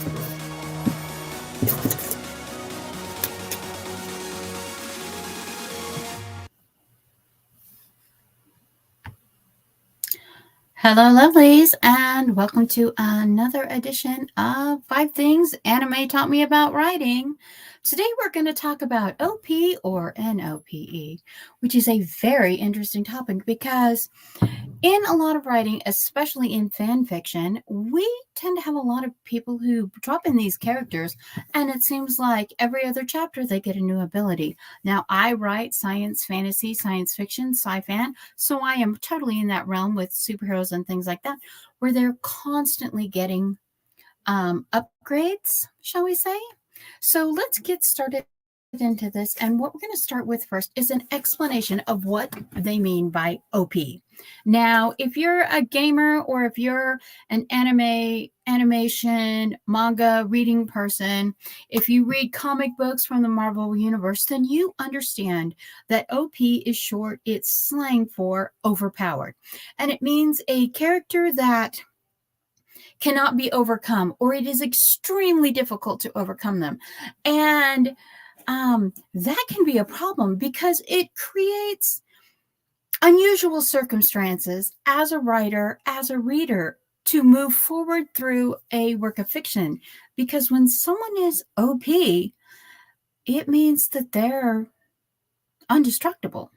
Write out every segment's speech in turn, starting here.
Hello, lovelies, and welcome to another edition of 5 Things Anime Taught Me About Writing. Today, we're going to talk about OP or NOPE, which is a very interesting topic because in a lot of writing, especially in fan fiction, we tend to have a lot of people who drop in these characters, and it seems like every other chapter they get a new ability. Now, I write science fantasy, science fiction, sci-fan, so I am totally in that realm with superheroes and things like that, where they're constantly getting upgrades, shall we say? So let's get started into this. And what we're going to start with first is an explanation of what they mean by OP. Now, if you're a gamer or if you're an animation, manga reading person, if you read comic books from the Marvel Universe, then you understand that OP is short, it's slang for overpowered. And it means a character that cannot be overcome, or it is extremely difficult to overcome them. And that can be a problem because it creates unusual circumstances as a writer, as a reader, to move forward through a work of fiction. Because when someone is OP, it means that they're indestructible.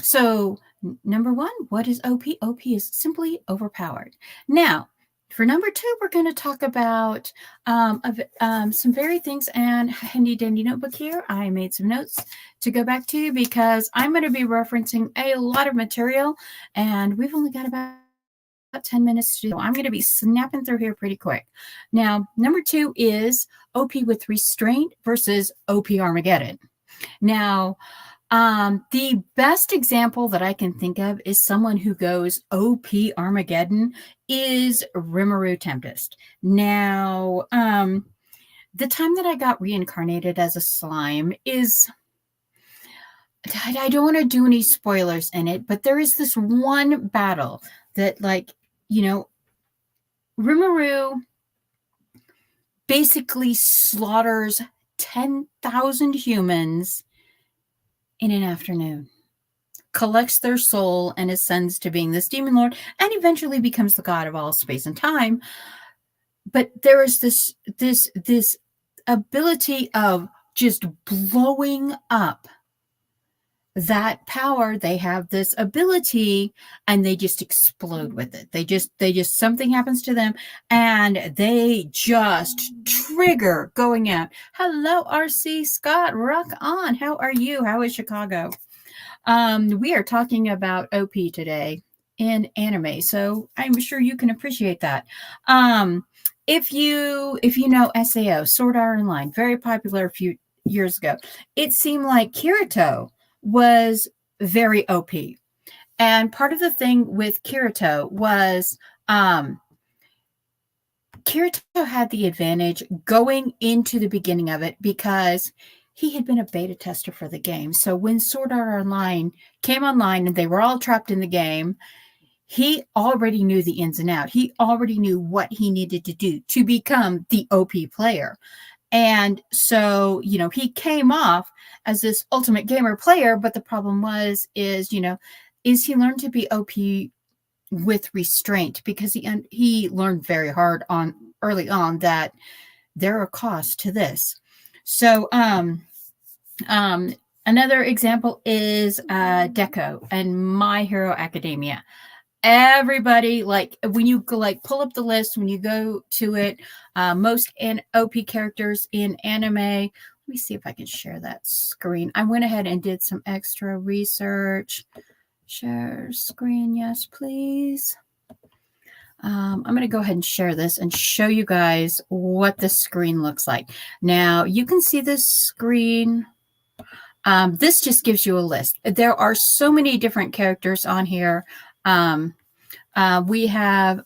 So, number one, what is OP? OP is simply overpowered. Now, for number two, we're going to talk about some very things, and handy dandy notebook here. I made some notes to go back to because I'm going to be referencing a lot of material, and we've only got about 10 minutes to do. I'm going to be snapping through here pretty quick. Now, number two is OP with restraint versus OP-Armageddon. Now, the best example that I can think of is someone who goes OP-Armageddon is Rimuru Tempest. Now, the time that I got reincarnated as a slime is, I don't want to do any spoilers in it, but there is this one battle that, Rimuru basically slaughters 10,000 humans in an afternoon, collects their soul and ascends to being this demon lord, and eventually becomes the god of all space and time. But there is this ability of just blowing up that power. They have this ability and they just explode with it. They just something happens to them and they just trigger going out. Hello, RC Scott, rock on. How are you? How is Chicago? We are talking about OP today in anime, so I'm sure you can appreciate that. If you know SAO, Sword Art Online, very popular a few years ago, it seemed like Kirito was very OP. And part of the thing with Kirito was Kirito had the advantage going into the beginning of it because he had been a beta tester for the game. So when Sword Art Online came online and they were all trapped in the game, he already knew the ins and outs. He already knew what he needed to do to become the OP player. And so, he came off as this ultimate gamer player, but the problem is he learned to be OP with restraint because he learned very hard early on that there are costs to this. So, another example is Deco and My Hero Academia. Everybody, when you pull up the list, when you go to it, most OP characters in anime. Let me see if I can share that screen. I went ahead and did some extra research. Share screen, yes, please. I'm going to go ahead and share this and show you guys what the screen looks like. Now, you can see this screen. This just gives you a list. There are so many different characters on here. We have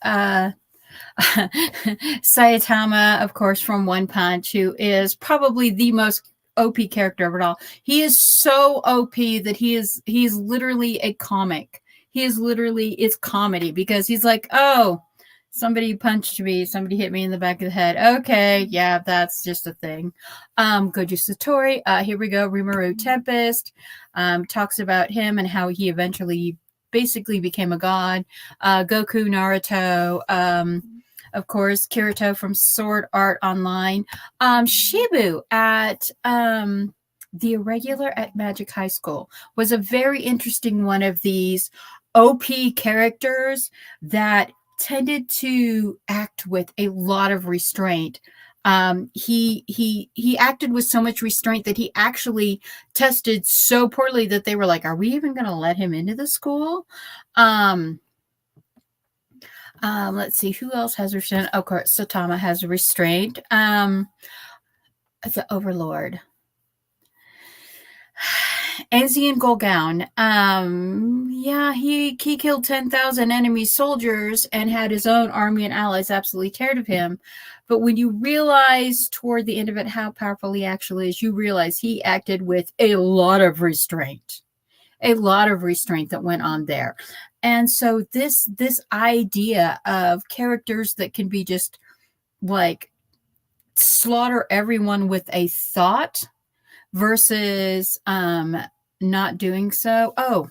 Saitama, of course, from One Punch, who is probably the most OP character of it all. He is so OP that he is literally a comic. He is literally, it's comedy because he's like, oh, Somebody punched me. Somebody hit me in the back of the head. Okay, yeah, that's just a thing. Goju Satori. Here we go. Rimuru Tempest talks about him and how he eventually basically became a god. Goku, Naruto. Of course, Kirito from Sword Art Online. Shibu at the Irregular at Magic High School was a very interesting one of these OP characters that tended to act with a lot of restraint. He acted with so much restraint that he actually tested so poorly that they were like, "Are we even going to let him into the school?" Let's see who else has restraint. Of course, Satama has restraint. The Overlord. Anzian Golgown. Yeah, he killed 10,000 enemy soldiers and had his own army and allies absolutely terrified of him. But when you realize toward the end of it how powerful he actually is, you realize he acted with a lot of restraint. A lot of restraint that went on there. And so this idea of characters that can be just like slaughter everyone with a thought versus not doing so. Oh,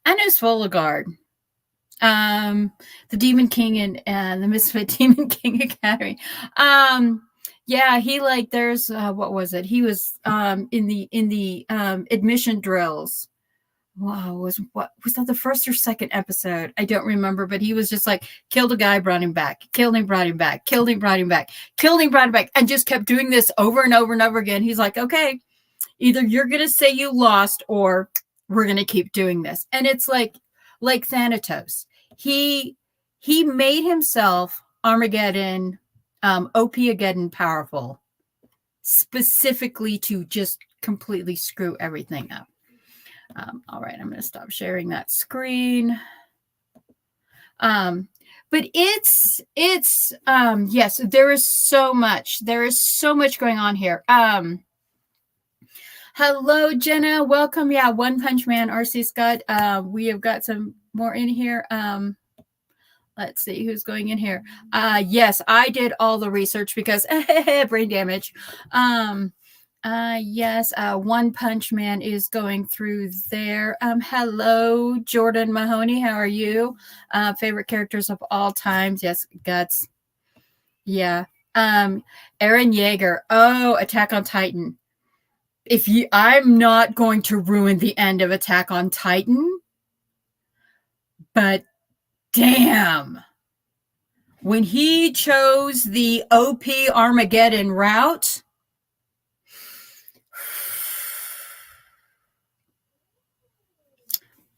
Anos Volagard, the Demon King and the Misfit Demon King Academy. Yeah, he like there's what was it? He was in the admission drills. Wow, was that the first or second episode? I don't remember, but he was just like killed a guy, brought him back, killed him, brought him back, killed him, brought him back, killed him, brought him back, and just kept doing this over and over and over again. He's like, okay, either you're gonna say you lost or we're gonna keep doing this. And it's like Thanatos. He made himself Armageddon, OP-magedon powerful, specifically to just completely screw everything up. All right, I'm going to stop sharing that screen. But it's yes, there is so much. There is so much going on here. Hello, Jenna. Welcome. Yeah, One Punch Man, RC Scott. We have got some more in here. Let's see who's going in here. Yes, I did all the research because brain damage. Yes, One Punch Man is going through there. Hello, Jordan Mahoney. How are you? Favorite characters of all times. Yes, Guts. Yeah. Aaron Yeager. Oh, Attack on Titan. I'm not going to ruin the end of Attack on Titan, but damn. When he chose the OP Armageddon route,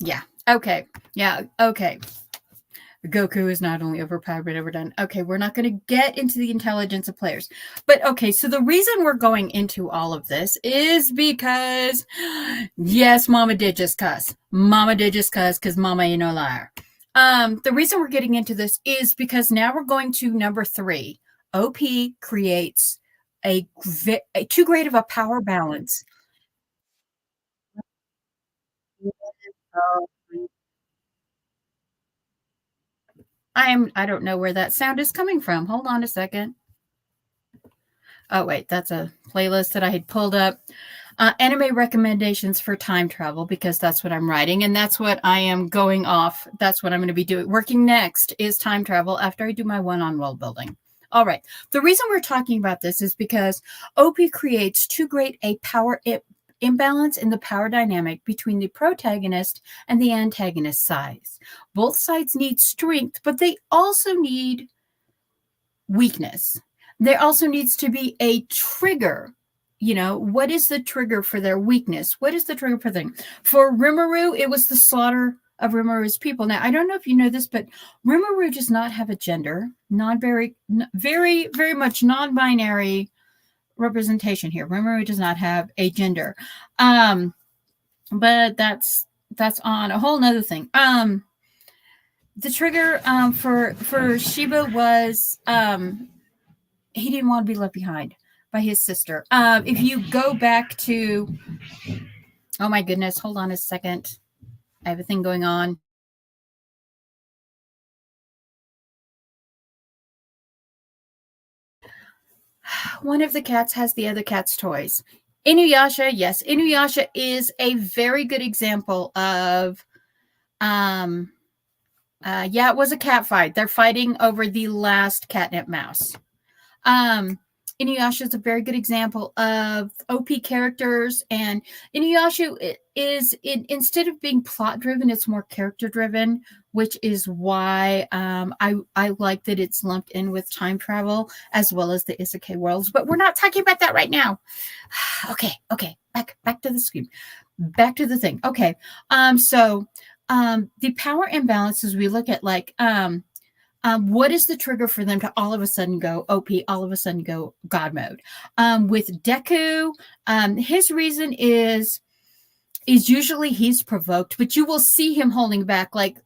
yeah. Okay. Yeah. Okay. Goku is not only overpowered but overdone. Okay, we're not going to get into the intelligence of players. But okay, so the reason we're going into all of this is because, yes, Mama did just cuss. Mama did just cuss because Mama ain't no liar. The reason we're getting into this is because now we're going to number 3. OP creates a too great of a power balance. I don't know where that sound is coming from. Hold on a second. Oh, wait, that's a playlist that I had pulled up. Anime recommendations for time travel, because that's what I'm writing, and that's what I am going off. That's what I'm going to be doing. Working next is time travel after I do my one on world building. All right. The reason we're talking about this is because OP creates too great a power imbalance in the power dynamic between the protagonist and the antagonist sides. Both sides need strength, but they also need weakness. There also needs to be a trigger. You know, what is the trigger for their weakness? What is the trigger for them? For Rimuru, it was the slaughter of Rimuru's people. Now, I don't know if you know this, but Rimuru does not have a gender, very much non-binary representation here. Rimuru does not have a gender. But that's on a whole nother thing. The trigger for Shiba was he didn't want to be left behind by his sister. If you go back to, oh my goodness, hold on a second. I have a thing going on. one of the cats has the other cat's toys. Inuyasha, yes, Inuyasha is a very good example of, yeah, it was a cat fight. They're fighting over the last catnip mouse. Inuyasha is a very good example of OP characters, and Inuyasha instead of being plot driven, it's more character driven, which is why I like that it's lumped in with time travel as well as the isekai worlds. But we're not talking about that right now. Okay, back to the screen, back to the thing. Okay, so the power imbalances we look at, like what is the trigger for them to all of a sudden go OP, all of a sudden go God mode? With Deku, his reason is usually he's provoked, but you will see him holding back, he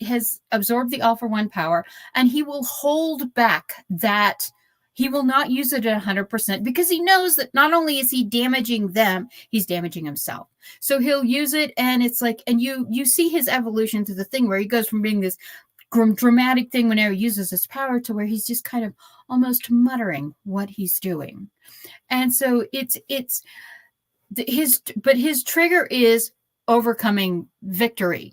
has absorbed the All for One power, and he will hold back that. He will not use it at 100% because he knows that not only is he damaging them, he's damaging himself. So he'll use it, and it's like, and you see his evolution through the thing where he goes from being this dramatic thing whenever he uses his power to where he's just kind of almost muttering what he's doing. And so his trigger is overcoming victory.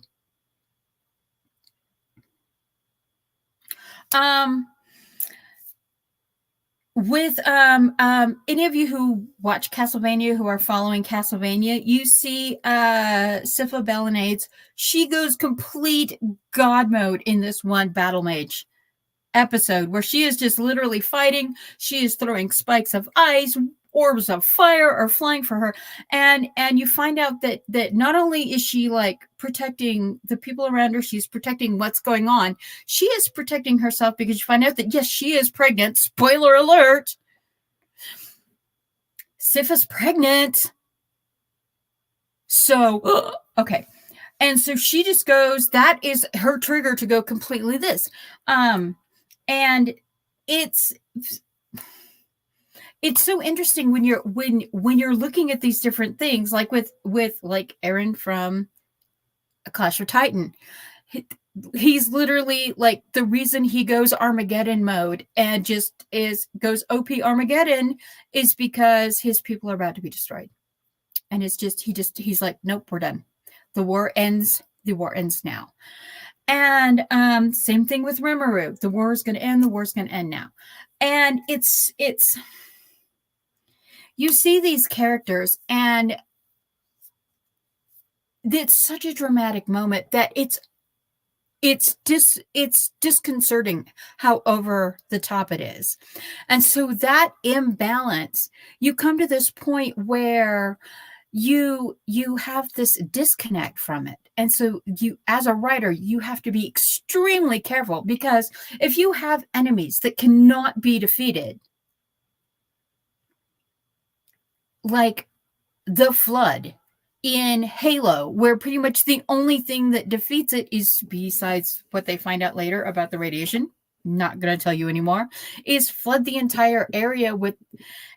With any of you who watch Castlevania, who are following Castlevania, you see Sypha Belenades. She goes complete God mode in this one Battle Mage episode where she is just literally fighting. She is throwing spikes of ice, orbs of fire are flying for her, and you find out that not only is she like protecting the people around her, she's protecting what's going on. She is protecting herself because you find out that yes, she is pregnant. Spoiler alert. Sypha's pregnant. So okay, and so she just goes. That is her trigger to go completely this, and it's so interesting when you're looking at these different things, like with like Aaron from Clash of Titan. He's literally like, the reason he goes Armageddon mode and just goes OP Armageddon is because his people are about to be destroyed. And it's just, he's like, nope, we're done. The war ends. The war ends now. And same thing with Rimuru. The war is going to end. The war is going to end now. And it's you see these characters, and it's such a dramatic moment that it's disconcerting how over the top it is. And so that imbalance, you come to this point where you have this disconnect from it. And so you, as a writer, you have to be extremely careful, because if you have enemies that cannot be defeated, like the Flood in Halo, where pretty much the only thing that defeats it is, besides what they find out later about the radiation, not going to tell you anymore, is flood the entire area with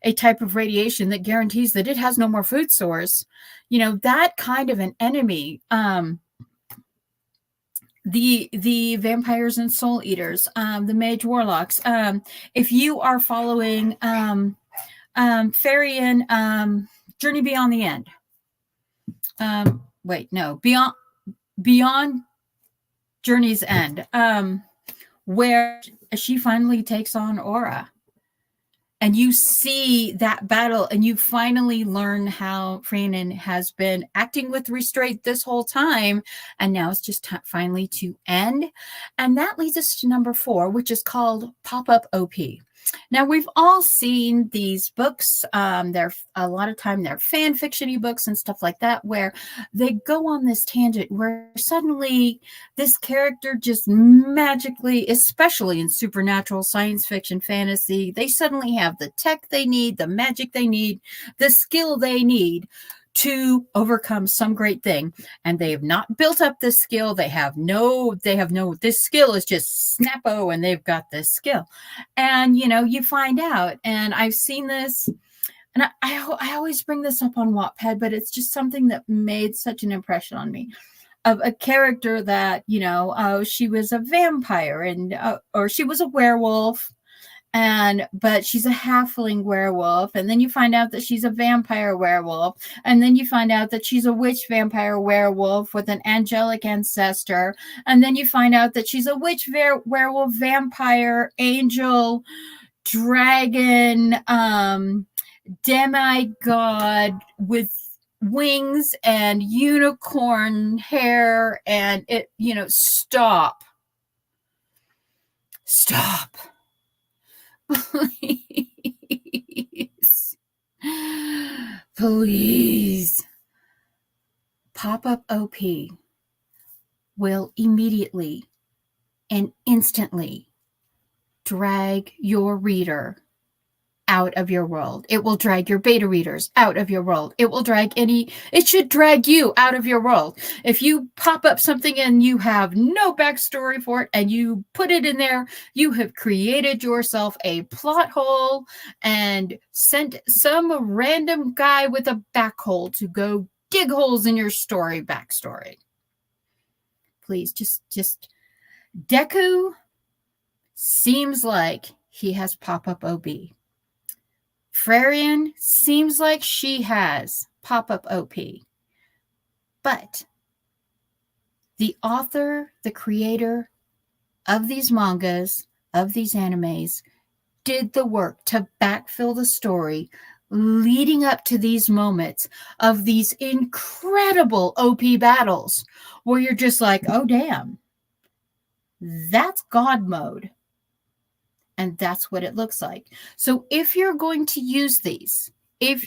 a type of radiation that guarantees that it has no more food source. You know, that kind of an enemy. The vampires and soul eaters, the mage warlocks. If you are following Farian, Journey Beyond the End. Beyond Journey's End, where she finally takes on Aura. And you see that battle, and you finally learn how Farian has been acting with restraint this whole time, and now it's just finally to end. And that leads us to number 4, which is called Pop-Up OP. Now, we've all seen these books. They're a lot of time they're fan fiction-y books and stuff like that, where they go on this tangent where suddenly this character just magically, especially in supernatural science fiction fantasy, they suddenly have the tech they need, the magic they need, the skill they need to overcome some great thing. And they have not built up this skill. This skill is just snappo, and they've got this skill. And, you know, you find out, and I've seen this, and I always bring this up on Wattpad, but it's just something that made such an impression on me, of a character that, you know, she was a vampire, and or she was a werewolf, But she's a halfling werewolf, and then you find out that she's a vampire werewolf, and then you find out that she's a witch vampire werewolf with an angelic ancestor, and then you find out that she's a witch werewolf vampire angel dragon demigod with wings and unicorn hair, and it, stop. Please. Pop-up OP will immediately and instantly drag your reader out of your world. It will drag your beta readers out of your world. It should drag you out of your world. If you pop up something and you have no backstory for it and you put it in there, you have created yourself a plot hole and sent some random guy with a backhoe to go dig holes in your story backstory. Please, just Deku seems like he has pop-up OB. Frarian seems like she has pop-up OP. But the author, the creator of these mangas, of these animes, did the work to backfill the story leading up to these moments of these incredible OP battles where you're just like, oh, damn, that's God mode. And that's what it looks like. So if you're going to use these, you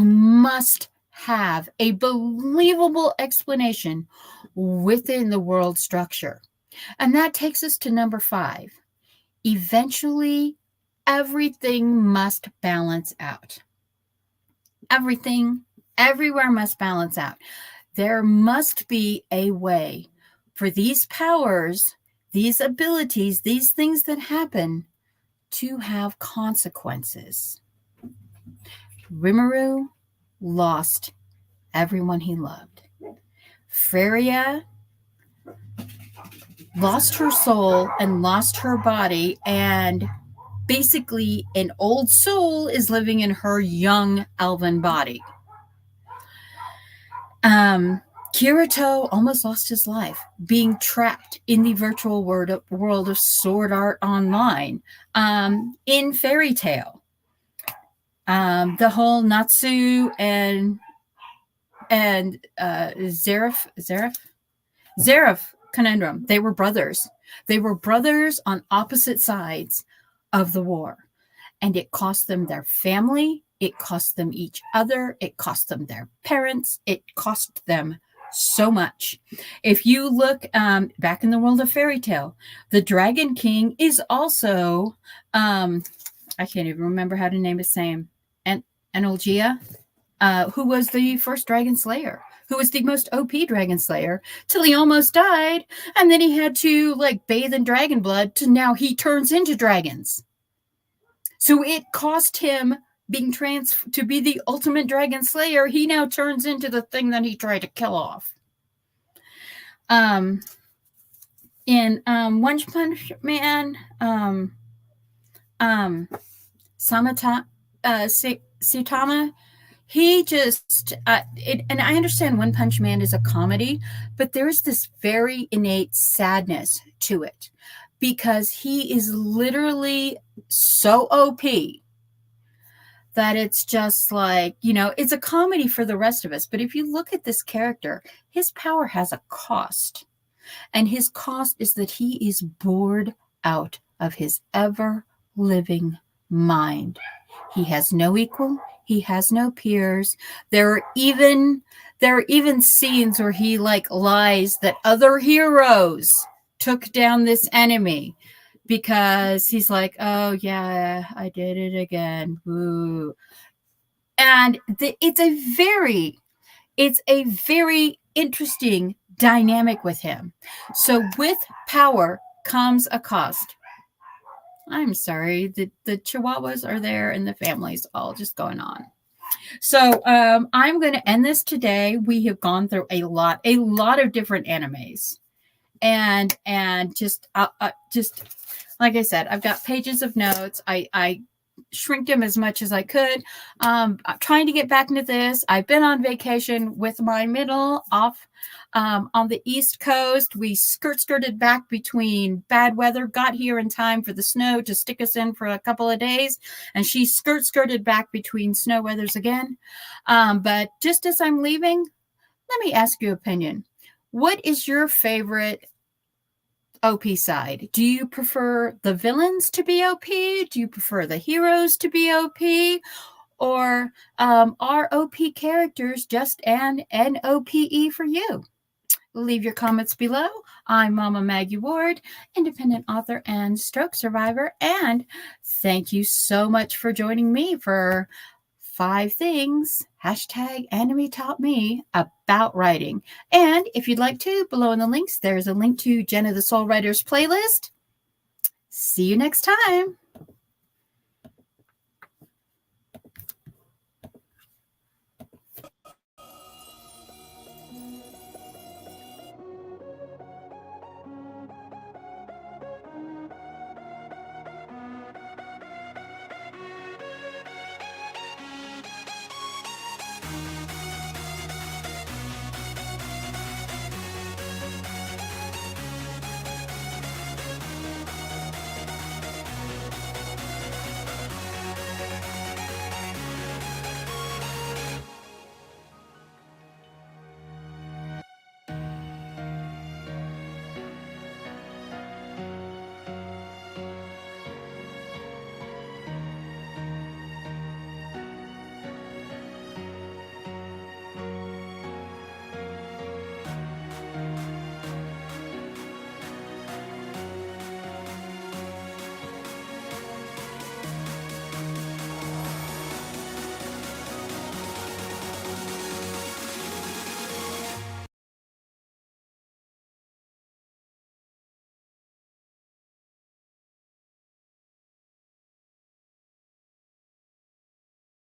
must have a believable explanation within the world structure. And that takes us to number 5. Eventually, everything must balance out. Everything, everywhere must balance out. There must be a way for these powers, these abilities, these things that happen to have consequences. Rimuru lost everyone he loved. Freya lost her soul and lost her body, and basically an old soul is living in her young elven body. Kirito almost lost his life being trapped in the virtual world of Sword Art Online. In Fairy Tail, the whole Natsu and Zareth conundrum. They were brothers. They were brothers on opposite sides of the war, and it cost them their family. It cost them each other. It cost them their parents. It cost them so much. If you look back in the world of Fairy Tail, the Dragon King is also, I can't even remember how to name his name, Analgia, who was the first Dragon Slayer, who was the most OP Dragon Slayer, till he almost died, and then he had to bathe in dragon blood to now he turns into dragons. So it cost him being to be the ultimate Dragon Slayer. He now turns into the thing that he tried to kill off. In One Punch Man, Saitama, he just and I understand One Punch Man is a comedy, but there is this very innate sadness to it because he is literally so OP that it's just it's a comedy for the rest of us. But if you look at this character, his power has a cost. And his cost is that he is bored out of his ever-living mind. He has no equal. He has no peers. There are even scenes where he lies that other heroes took down this enemy, because he's like, oh yeah, I did it again. Woo. And it's a very interesting dynamic with him. So with power comes a cost. I'm sorry, the Chihuahuas are there and the family's all just going on. So I'm going to end this today. We have gone through a lot of different animes, and just like I said, I've got pages of notes. I shrink them as much as I could. I'm trying to get back into this. I've been on vacation with my middle off on the East Coast. We skirted back between bad weather, got here in time for the snow to stick us in for a couple of days, and she skirted back between snow weathers again. But just as I'm leaving, let me ask your opinion. What is your favorite OP side? Do you prefer the villains to be OP? Do you prefer the heroes to be OP? Or are OP characters just an NOPE for you? Leave your comments below. I'm Mama Maggie Ward, independent author and stroke survivor. And thank you so much for joining me for 5 things #Enemy Taught Me about writing. And if you'd like to, below in the links, there's a link to Jenna the Soul Writer's playlist. See you next time.